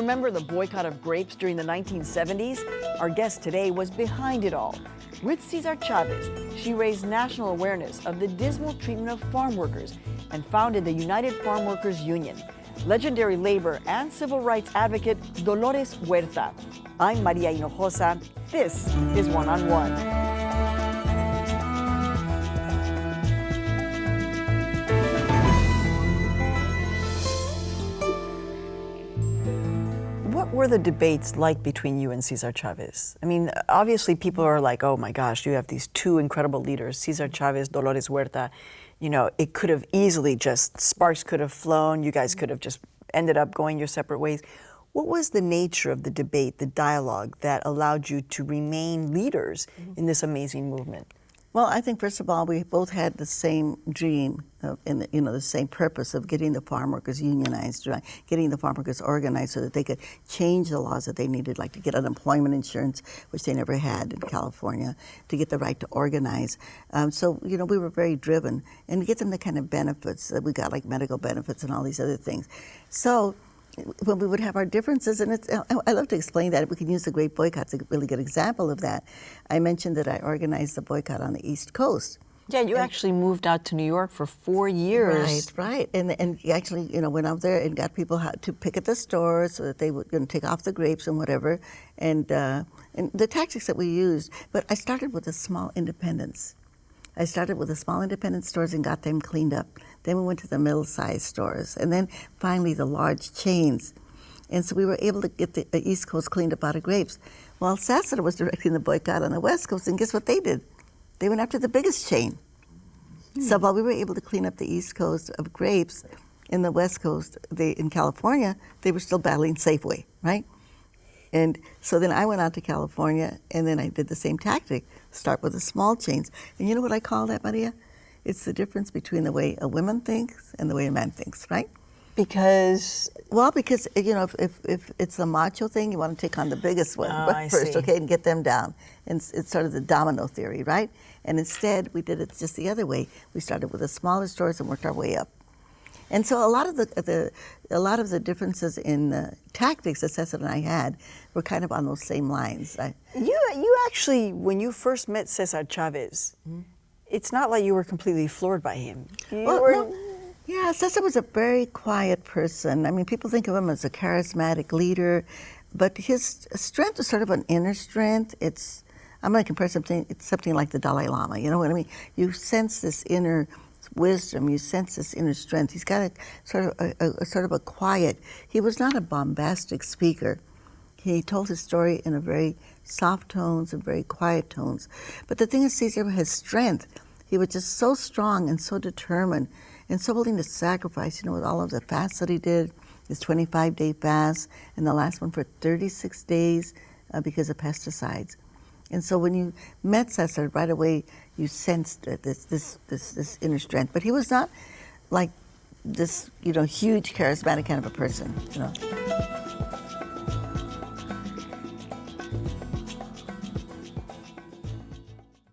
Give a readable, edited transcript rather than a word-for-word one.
Remember the boycott of grapes during the 1970s? Our guest today was behind it all. With César Chávez, she raised national awareness of the dismal treatment of farm workers and founded the United Farm Workers Union. Legendary labor and civil rights advocate Dolores Huerta. I'm María Hinojosa. This is One on One. What were the debates like between you and César Chávez? I mean, obviously people are like, oh my gosh, you have these two incredible leaders, César Chávez, Dolores Huerta. You know, it could have easily just, sparks could have flown, you guys could have just ended up going your separate ways. What was the nature of the debate, the dialogue that allowed you to remain leaders in this amazing movement? Well, I think first of all, we both had the same dream, and the same purpose of getting the farm workers unionized, right? Getting the farm workers organized so that they could change the laws that they needed, like to get unemployment insurance, which they never had in California, to get the right to organize. So we were very driven, and to get them the kind of benefits that we got, like medical benefits and all these other things. So when we would have our differences, and I love to explain that. We can use the Great Boycott. It's a really good example of that. I mentioned that I organized the boycott on the East Coast. Yeah, you actually moved out to New York for 4 years. Right. And you actually, went out there and got people to pick at the stores so that they would take off the grapes and whatever. And the tactics that we used, but I started with the small independents. I started with the small independent stores and got them cleaned up. Then we went to the middle-sized stores, and then finally the large chains. And so we were able to get the East Coast cleaned up out of grapes. Well, César was directing the boycott on the West Coast, and guess what they did? They went after the biggest chain. So while we were able to clean up the East Coast of grapes, in the West Coast, in California, they were still battling Safeway, right? And so then I went out to California, and then I did the same tactic, start with the small chains. And you know what I call that, Maria? It's the difference between the way a woman thinks and the way a man thinks, right? Because? Well, because, if it's the macho thing, you want to take on the biggest one first, okay, and get them down. And it's sort of the domino theory, right? And instead, we did it just the other way. We started with the smaller stores and worked our way up. And so a lot of the differences in tactics that César and I had were kind of on those same lines. You actually, when you first met César Chávez, it's not like you were completely floored by him. Yeah, César was a very quiet person. I mean, people think of him as a charismatic leader, but his strength was sort of an inner strength. I'm going to compare something like the Dalai Lama. You know what I mean? You sense this inner wisdom, you sense this inner strength. He's got a sort of a quiet. He was not a bombastic speaker. He told his story in a very soft tones and very quiet tones. But the thing is, César has strength. He was just so strong and so determined and so willing to sacrifice, with all of the fasts that he did, his 25-day fast, and the last one for 36 days because of pesticides. And so when you met César, right away you sensed this inner strength. But he was not like this, huge charismatic kind of a person,